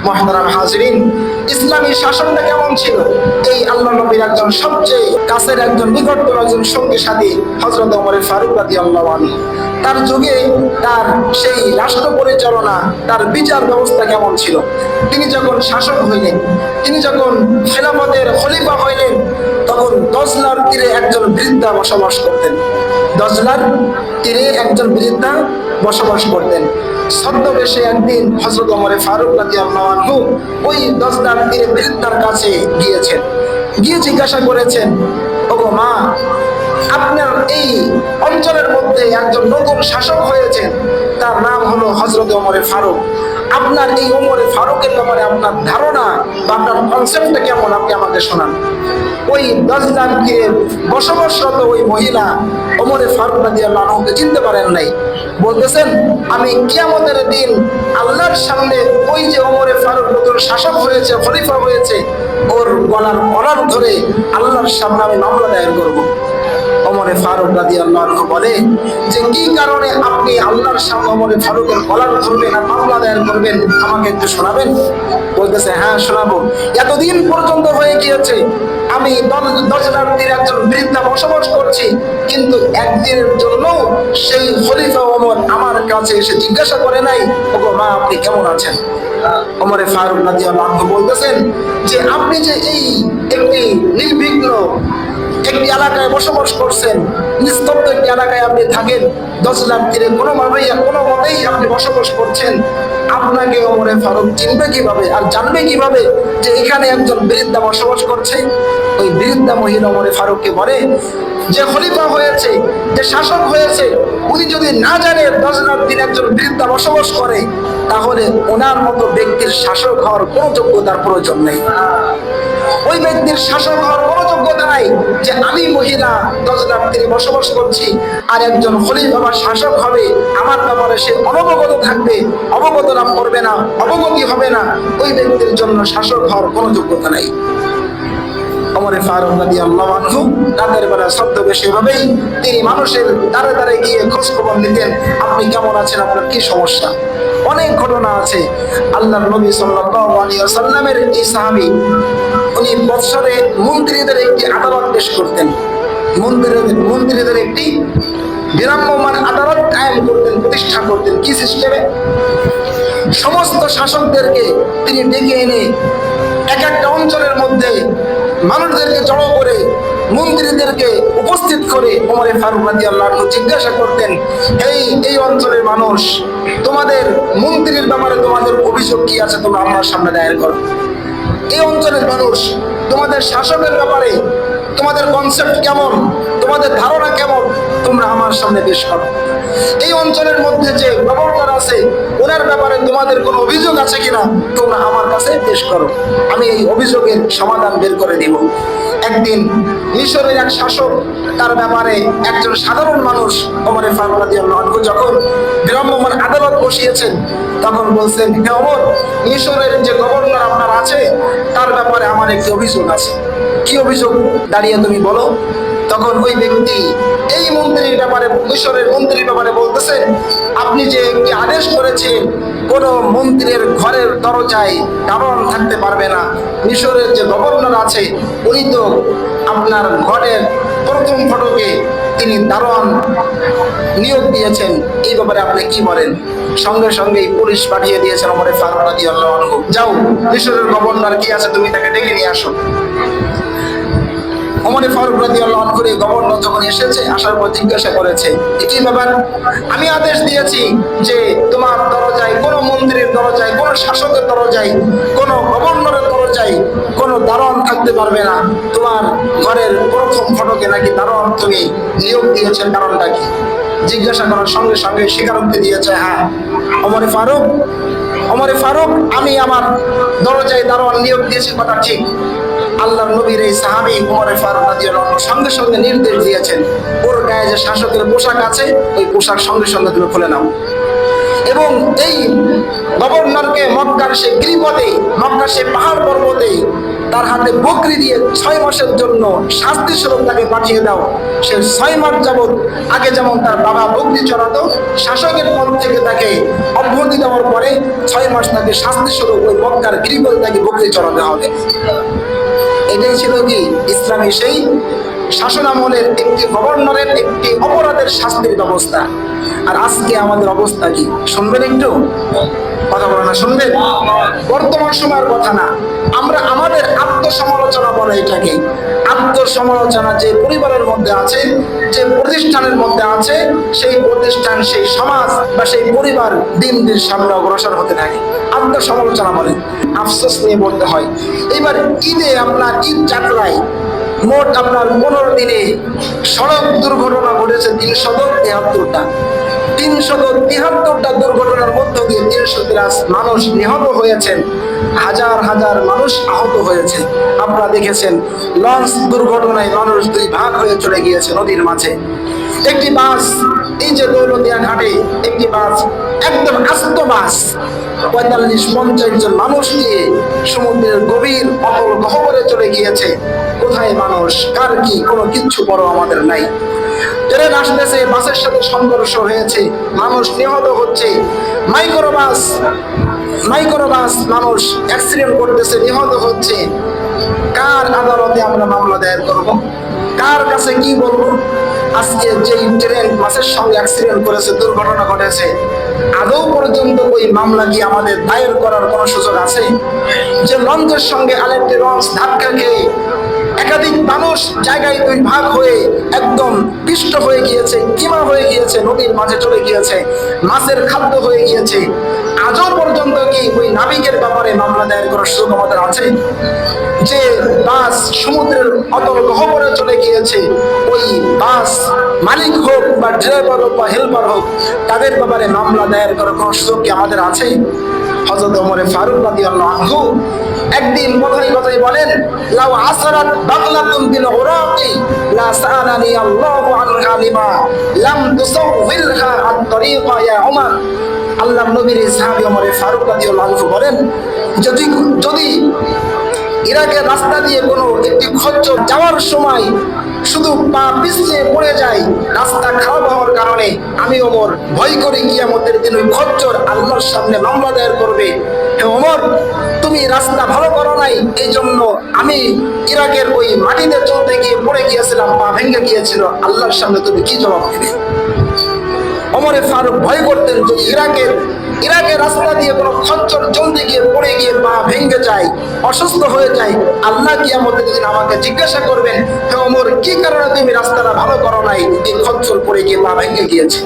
মুহতারাম হাজিরিন, ইসলামী শাসনটা কেমন ছিল? এই আল্লাহ নবীর একজন সবচেয়ে কাছের একজন নিকটতম একজন সঙ্গী সাথী হযরত ওমর ফারুক রাদিয়াল্লাহু আনহু, তার যুগে তার সেই রাষ্ট্র পরিচালনা, তার বিচার ব্যবস্থা কেমন ছিল? তিনি যখন শাসক হইলেন, তিনি যখন খেলাফতের খলিফা হইলেন, তখন দজলার তীরে একজন বৃদ্ধা বসবাস করতেন। দজলার তীরে একজন বৃদ্ধা বসবাস করতেন। ছদ্মবেশে একদিন হযরত ওমর ফারুক রাদিয়াল্লাহু আনহু ওই দজলার তীরে বৃদ্ধার কাছে গিয়েছেন, গিয়ে জিজ্ঞাসা করেছেন, ওগো মা, আপনার এই অঞ্চলের মধ্যে একজন নতুন শাসক হয়েছেন, তার নাম হলো হযরত ওমর ফারুক। আপনার এই ওমর ফারুকের ব্যাপারে আপনার ধারণা বা আপনার কনসেপ্টটা কেমন, আপনি আমাকে শোনান। ওই দজলার তীরে বসবাসরত ওই মহিলা ওমর ফারুক রাদিয়াল্লাহু আনহুকে চিনতে পারেন নাই। বলতেছেন, আমি কিয়ামতের দিন আল্লাহর সামনে ওই যে ওমর ফারুক নতুন শাসক হয়েছে, খলিফা হয়েছে, ওর গলার কলার ধরে আল্লাহর সামনে আমি মামলা দায়ের করব। ওমর ফারুক রাদিয়াল্লাহু আনহু বলে যে, কি কারণে আপনি আল্লাহর সামনে ওমর ফারুকের গলার ধরবেন আর মামলা দায়ের করবেন, আমাকে একটু শোনাবেন? বলতেছে, হ্যাঁ শোনাবো। এতদিন পর্যন্ত হয়ে গিয়েছে আমি দজলার তীরে একজন বৃদ্ধা বসবাস করছি, কিন্তু একদিনের জন্য সেই খলিফা ওমর আমার কাছে এসে জিজ্ঞাসা করে নাই, ওগো মা, আপনি কেমন আছেন? ওমর ফারুক রাদিয়াল্লাহু আনহু বলতেছেন যে, আপনি যে এই একটি নির্বিঘ্ন একটি এলাকায় বসবাস করছেন, নিস্তব্ধ একটি এলাকায় আপনি থাকেন, দজলার তীরে কোনো মতেই আপনি বসবাস করছেন, আপনাকে ওমর ফারুক চিনবে কিভাবে আর জানবে কিভাবে যে এখানে একজন বৃদ্ধা বসবাস করছে? ওই বৃদ্ধা মহিলা ওমর ফারুককে বলে, যে খলিফা হয়েছে, যে শাসক হয়েছে, উনি যদি না জানে দজলার তীরে একজন বৃদ্ধা বসবাস করে, তাহলে ওনার মতো ব্যক্তির শাসক হওয়ার কোনো যোগ্যতার প্রয়োজন নেই। ওই ব্যক্তির শাসক হওয়ার কোনো যোগ্যতা নাই যে আমি মহিলা দজলার তীরে বসবাস করছি আর একজন খলিফা বা শাসক হবে, আমার ব্যাপারে সে অনবগত থাকবে, অবগত লাভ করবে না, অবগতি হবে না, ওই ব্যক্তির জন্য শাসক হওয়ার কোনো যোগ্যতা নাই। ওমর ফারুক রাদিয়াল্লাহু আনহু রাতের বেলা ছদ্মবেশে এভাবেই তিনি মানুষের দ্বারে দ্বারে গিয়ে খোঁজ খবর নিতেন, আপনি কেমন আছেন, আপনার কি সমস্যা? অনেক ঘটনা আছে। আল্লাহর নবী সাল্লাল্লাহু আলাইহি ওয়াসাল্লামের এই সাহাবী, উনি বৎসরে মন্ত্রীদের একটি আদালত পেশ করতেন, মন্ত্রীদের একটি বিরাম্যমান আদালত কায়েম করতেন, প্রতিষ্ঠা করতেন। কি সিস্টেমে? সমস্ত শাসকদেরকে তিনি ডেকে এনে এক একটা অঞ্চলের মধ্যে মানুষদেরকে জড়ো করে, মন্ত্রীদেরকে উপস্থিত করে ওমর ফারুক রাদিয়াল্লাহু আনহু জিজ্ঞাসা করতেন, এই অঞ্চলের মানুষ, তোমাদের মন্ত্রীর ব্যাপারে তোমাদের অভিযোগ কি আছে, তোমরা আমার সামনে দায়ের করো। এই অঞ্চলের মানুষ, তোমাদের শাসকের ব্যাপারে তোমাদের কনসেপ্ট কেমন, তোমাদের ধারণা কেমন, তোমরা আমার সামনে পেশ করো। এই অঞ্চলের মধ্যে যে গভর্নর আছে, ওনার ব্যাপারে তোমাদের কোনো অভিযোগ আছে কিনা, তোমরা আমার কাছে পেশ করো, আমি এই অভিযোগের সমাধান বের করে দিব। একদিন মিশরের এক শাসক, তার ব্যাপারে একজন সাধারণ মানুষ ওমর ফারুক রাদিয়াল্লাহু আনহু যখন বিরাম্যমান আদালত বসিয়েছেন, তখন বলছেন, হে ওমর, মিশরের যে গভর্নর আপনার আছে, তার ব্যাপারে আমার একটি অভিযোগ আছে। কি অভিযোগ? দাঁড়িয়ে তুমি বলো। তখন ওই ব্যক্তি এই মন্ত্রীর ব্যাপারে, মিশরের মন্ত্রীর ব্যাপারে বলতেছে, আপনি যে একটি আদেশ করেছেন কোন মন্ত্রীর ঘরের দরজায় দারোয়ান থাকতে পারবে না, মিশরের যে গভর্নর আছে উনি তো আপনার ঘরের প্রথম ফটকে তিনি দারোয়ান নিয়োগ দিয়েছেন, এই ব্যাপারে আপনি কি বলেন? সঙ্গে সঙ্গেই পুলিশ পাঠিয়ে দিয়েছেন ওমর ফারুক রাদিয়াল্লাহু আনহু, যাও মিশরের গভর্নর কি আছে তুমি তাকে ডেকে নিয়ে আসো। ওমর ফারুক রাদিয়াল্লাহু আনহু গভর্নর যখন এসেছে, আসার পর জিজ্ঞাসা করেছে, কি ব্যাপার? আমি আদেশ দিয়েছি যে তোমার দরজায়, কোন মন্ত্রীর দরজায়, কোন শাসকের দরজায়, কোন গভর্নরের দরজায় কোন দারোয়ান থাকতে পারবে না, তোমার ঘরের প্রথম ফটকে নাকি দারোয়ান তুমি নিয়োগ দিয়েছেন, কারণটা কি? জিজ্ঞাসা করার সঙ্গে সঙ্গে স্বীকারোক্তি দিয়েছে, হ্যাঁ ওমর ফারুক, আমি আমার দরজায় দারোয়ান নিয়োগ দিয়েছি, কথা ঠিক। আল্লাহর নবীর এই সাহাবী ওমর ফারুক রাদিয়াল্লাহু আনহু সঙ্গে সঙ্গে নির্দেশ দিয়েছেন, ওর গায়ে যে শাসকের পোশাক আছে, ওই পোশাক সঙ্গে সঙ্গে তুমি খুলে নাও। এবং এই গভর্নরকে মক্কার সে গিরিপথে, মক্কার সে পাহাড় পর্বতে তার হাতে বকরি দিয়ে 6 মাসের জন্য শাস্তি স্বরূপ তাকে পাঠিয়ে দাও। সে 6 মাস যাবৎ আগে যেমন তার বাবা বকরি চড়াতো, শাসকের পদ থেকে তাকে অব্যাহতি দেওয়ার পরে 6 মাস তাকে শাস্তি স্বরূপ ওই মক্কার গিরিবল তাকে বকরি চড়াতে হবে। এটাই ছিল কি ইসলামী সেই শাসন আমলের একটি গভর্নরের একটি অপরাধের শাস্তির ব্যবস্থা। আর আজকে আমাদের অবস্থা কি শুনবেন? একটু কথা বলে না, শুনবেন? বর্তমান সময়ের কথা না, আমরা আমাদের আত্মসমালোচনা বলে এটাকে। আত্মসমালোচনা যে পরিবারের মধ্যে আছে, যে প্রতিষ্ঠানের মধ্যে আছে, সেই প্রতিষ্ঠান, সেই সমাজ বা সেই পরিবার দিন দিন সামনে অগ্রসর হতে থাকে। আত্মসমালোচনা বলে, আফসোস নিয়ে বলতে হয়। এবার ঈদে আপনার ঈদ যাত্রায় মোট আপনার 15 দিনে সড়ক দুর্ঘটনা ঘটেছে 373টা। 373টা দুর্ঘটনার মধ্য দিয়ে 383 মানুষ নিহত হয়েছেন, হাজার হাজার মানুষ আহত হয়েছে। আপনারা দেখেছেন লঞ্চ দুর্ঘটনায় মানুষ 2 ভাগ হয়ে চলে গিয়েছে নদীর মাঝে। একটি বাস, এই যে দৌলতিয়া ঘাটে একটি বাস, একদম আস্ত বাস 45-50 জন মানুষ নিয়ে সমুদ্রের গভীর অতল গহ্বরে চলে গিয়েছে। কোথায় মানুষ, কার কি, কোনো কিচ্ছু বড় আমাদের নাই। ট্রেন আসতেছে, বাসের সাথে সংঘর্ষ হয়েছে, মানুষ নিহত হচ্ছে। মাইক্রোবাস মানুষ অ্যাক্সিডেন্ট করতেছে, নিহত হচ্ছে। কার আদালতে আমরা মামলা দায়ের করব? কার কাছে কি বলবো? আজকে যেই ট্রেন বাসের সঙ্গে অ্যাক্সিডেন্ট করেছে, দুর্ঘটনা ঘটেছে, আদৌ পর্যন্ত ওই মামলা কি আমাদের দায়ের করার কোনো সুযোগ আছে? যে লঞ্চের সঙ্গে আরেকটি লঞ্চ ধাক্কা খেয়ে একাধিক মানুষ জায়গায় 2 ভাগ হয়ে একদম পিষ্ট হয়ে গিয়েছে, কিমা হয়ে গিয়েছে, নদীর মাঝে চলে গিয়েছে, মাছের খাদ্য হয়ে গিয়েছে, আজও পর্যন্ত কি ওই নাবিকের ব্যাপারে মামলা দায়ের করার সুযোগ আমাদের আছে? যে বাস সমুদ্রের অতল গহ্বরে চলে গিয়েছে, ওই বাস মালিক হোক বা ড্রাইভার হোক বা হেল্পার হোক, তাদের ব্যাপারে মামলা দায়ের করার কোনো সুযোগ কি আমাদের আছে? হযরত ওমর ফারুক রাদিয়াল্লাহু আনহু একদিন কথাই বলেন, লাউ আসরাত বাগলাতুন বিল উরাকি লা সাআলানি আল্লাহু আনহা লিমা লাম তুসাউযিলহা আত-তরিকা ইয়া উমর। আল্লাহর নবীর সাহাবী ওমর ফারুক রাদিয়াল্লাহু আনহু বলেন, যদি ইরাকের রাস্তা দিয়ে কোনো একটি খচ্চর যাওয়ার সময় শুধু পা পিছলে পড়ে যায় রাস্তা খারাপ হওয়ার কারণে, আমি ওমর ভয় করে কিয়ামতের দিন ওই খচ্চর আল্লাহর সামনে মামলা দায়ের করবে, হে ওমর তুমি রাস্তা ভালো করো নাই, এই জন্য আমি ইরাকের ওই মাটিতে চলতে গিয়ে পড়ে গিয়েছিলাম, পা ভেঙে গিয়েছিল, আল্লাহর সামনে তুমি কি জবাব দেবে? ওমরে ফারুক ভয় করতেন যদি ইরাকের রাস্তা দিয়ে কোনো খচ্চর চলতে গিয়ে পড়ে গিয়ে পা ভেঙে যায়, অসুস্থ হয়ে যায়, আল্লাহ কিয়ামতের দিন আমাকে জিজ্ঞাসা করবেন, হে ওমর কি কারণে তুমি রাস্তাটা ভালো করো নাই, এই খচ্চর পড়ে গিয়ে পা ভেঙে গিয়েছে।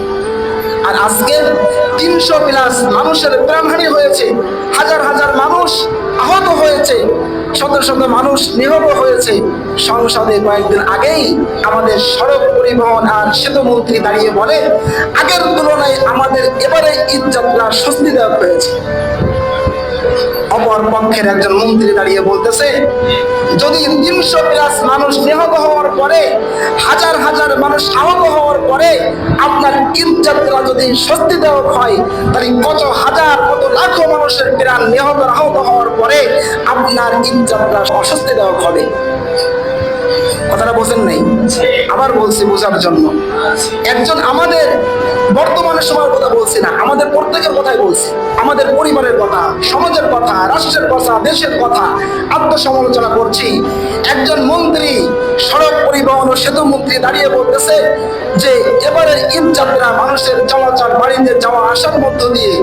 আর আজকে 300+ মানুষের প্রাণহানি হয়েছে, হাজার হাজার মানুষ আহত হয়েছে, শত শত মানুষ নিহত হয়েছে। সংসদে কয়েকদিন আগেই আমাদের সড়ক পরিবহন আর সেতু মন্ত্রী দাঁড়িয়ে বলে, আগের তুলনায় আমাদের এবারে ঈদ যাত্রা স্বস্তিদায়ক হয়েছে। অপর পক্ষের একজন মন্ত্রী দাঁড়িয়ে বলতেছে, যদি 300+ মানুষ নিহত হওয়ার পরে, হাজার হাজার মানুষ আহত হওয়ার পরে আপনার ঈদ যাত্রা যদি স্বস্তিদায়ক হয়, তাহলে কত হাজার কত লাখো মানুষের প্রাণ নিহত আহত হওয়ার পরে আপনার ঈদ যাত্রা অস্বস্তিদায়ক হবে। কথাটা বোঝেন নাই? আবার বলছি বোঝার জন্য। একজন আমাদের বর্তমানের সময়ের কথা বলছি না, আমাদের প্রত্যেকের কথাই বলছি, আমাদের পরিবারের কথা, সমাজের কথা, রাষ্ট্রের কথা, দেশের কথা আত্মসমালোচনা করছি। একজন মন্ত্রী, সড়ক পরিবহন ও সেতু মন্ত্রী দাঁড়িয়ে বলতেছে যে এবারের ঈদ যাত্রা মানুষের চলাচল, বাড়িতে যাওয়া আসার মধ্য দিয়ে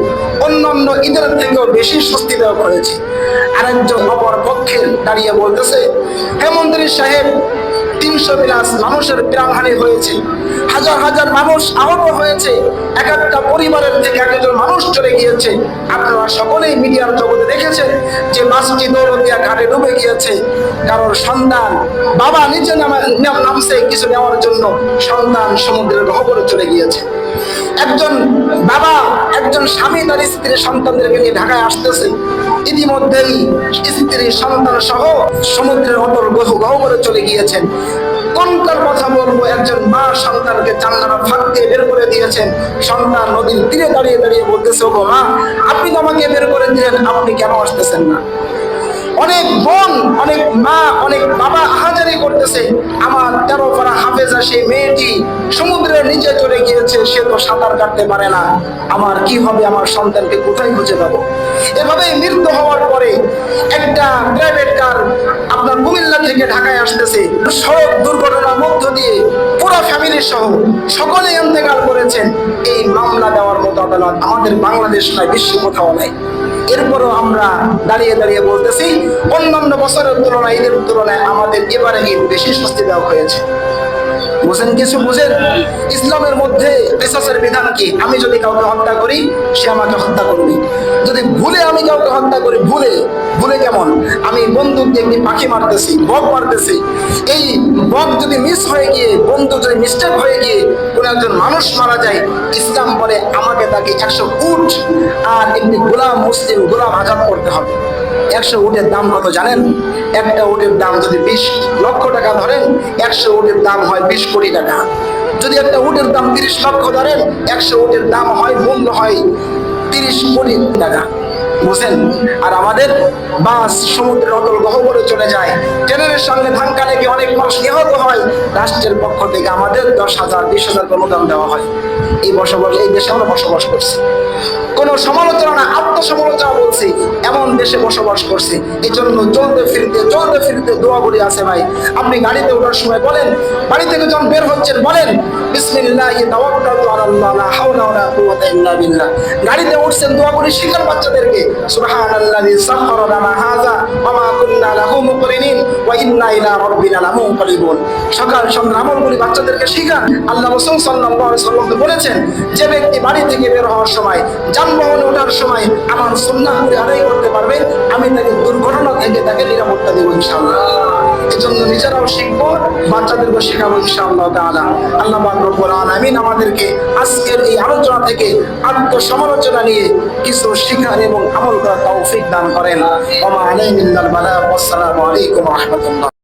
অন্যান্য ঈদের থেকেও বেশি স্বস্তিদায়ক হয়েছে। আরেকজন অপর পক্ষে দাঁড়িয়ে বলতেছে, হে মন্ত্রী সাহেব, 300+ মানুষের প্রাণহানি হয়েছে, হাজার হাজার মানুষ আহত হয়েছে, এক একটা পরিবারের থেকে একজন মানুষ চলে গিয়েছে। আপনারা সকলেই মিডিয়ার জগতে দেখেছেন যে বাসটি দৌলতিয়া ঘাটে ডুবে গিয়েছে, কারোর সন্তান, বাবা নিচে নামছে কিছু নেওয়ার জন্য, সন্তান সমুদ্রের গহ্বরে চলে গিয়েছে। একজন বাবা, একজন স্বামী তার স্ত্রী সন্তানদেরকে নিয়ে ঢাকায় আসতেছে, ইতিমধ্যেই স্ত্রী সন্তান সহ সমুদ্রের অতল গহ্বরে চলে গিয়েছেন। কোনটার কথা বলবো? একজন মা সন্তানকে জানালার ফাঁক দিয়ে বের করে দিয়েছেন, সন্তান নদীর তীরে দাঁড়িয়ে দাঁড়িয়ে বলতেছে, ওগো মা, আপনি তো আমাকে বের করে দিলেন, আপনি কেন আসতেছেন না? অনেক বোন, অনেক মা, অনেক বাবা আহাজারি করতেছে। আমার 13 পারা হাফেজা সেই মেয়েটি সমুদ্রের নিচে চলে গিয়েছে, সে তো সাঁতার কাটতে পারে না, আমার কি হবে, আমার সন্তানকে কোথায় খুঁজে পাবো? এভাবেই মৃত্যু হওয়ার পরে একটা প্রাইভেট কার আপনার কুমিল্লা থেকে ঢাকায় আসতেছে, সড়ক দুর্ঘটনার মধ্য দিয়ে পুরো ফ্যামিলি সহ সকলে ইন্তেকাল করেছেন। এই মামলা দেওয়ার মতো আদালত আমাদের বাংলাদেশ নয়, বিশ্ব কোথাও নাই। এরপরও আমরা দাঁড়িয়ে দাঁড়িয়ে বলতেছি অন্যান্য বছরের তুলনায়, ঈদের তুলনায় আমাদের এবারে ঈদ বেশি শাস্তি দেওয়া হয়েছে। বুঝেন, কিছু বুঝেন? ইসলামের মধ্যে কিসাসের বিধান কি? আমি যদি কাউকে হত্যা করি, সে আমাকে হত্যা করবে। যদি ভুলে আমি কাউকে হত্যা করি, ভুলে কেমন, আমি বন্দুক দিয়ে একটি পাখি মারতেছি, বক মারতেছি, এই বক যদি মিস হয়ে গিয়ে, বন্দুক যদি মিস্টেক হয়ে গিয়ে কোন একজন মানুষ মারা যায়, ইসলাম বলে আমাকে তাকে 100 উট আর একটি গোলাম, মুসলিম গোলাম আজাদ করতে হবে। 100 উটের দাম কত জানেন? একটা উটের দাম যদি 20 লক্ষ টাকা ধরেন, 100 উটের দাম হয় 20 কোটি টাকা। যদি একটা উটের দাম 30 লক্ষ ধরেন, 100 উটের দাম হয়, মূল্য হয় 30 কোটি টাকা। বুঝেন? আর আমাদের বাস সমুদ্রের অতল গহ্বরে চলে যায়, ট্রেনের সঙ্গে ধাক্কা লেগে অনেক মানুষ নিহত হয়, রাষ্ট্রের পক্ষ থেকে আমাদের 10,000 20,000 অনুদান দেওয়া হয়। এই দেশে আমরা বসবাস করছি, কোন সমালোচনা না, আত্মসমালোচনা বলছি, এমন দেশে বসবাস করছি। এই জন্য চলতে ফিরতে দোয়াগুলি আছে ভাই। আপনি গাড়িতে ওঠার সময় বলেন, বাড়ি থেকে যখন বের হচ্ছেন বলেন বিসমিল্লাহি তাওয়াক্কালতু আলাল্লাহ লা হাওলা ওয়ালা কুওয়াতা ইল্লা বিল্লাহ। গাড়িতে উঠছেন, দোয়াগুলি শিখান বাচ্চাদেরকে, সুবহানাল্লাযী সাখখারা লানা হাযা ওয়া মা কুন্না লাহু মুকরিনিন ওয়া ইন্না ইলা রাব্বিনা লামুনকালিবুন। সকাল সন্ধ্যা আমলগুলি বাচ্চাদেরকে শিখান। আল্লাহ রাসূল সাল্লাল্লাহু আলাইহি ওয়াসাল্লাম বলেছেন, যে ব্যক্তি বাড়ি থেকে বের হওয়ার সময়, যানবাহনে ওঠার সময় আমার সুন্নাহগুলি আদায় করতে পারবে, আমি তাকে দুর্ঘটনা থেকে তাকে নিরাপত্তা দেব ইনশাআল্লাহ। এজন্য নিজেরাও শিখবো, বাচ্চাদেরকে শেখাবো ইনশাআল্লাহ তাআলা। আল্লাহ পাক রব্বুল আলামিন আমাদেরকে আজকের এই আলোচনা থেকে আত্মসমালোচনা নিয়ে কিছু শিখার এবং আমল করার তৌফিক দান করেন। ওয়া মা আলাইনা ইল্লাল বালাগ। আসসালামু আলাইকুম ওয়া রাহমাতুল্লাহ।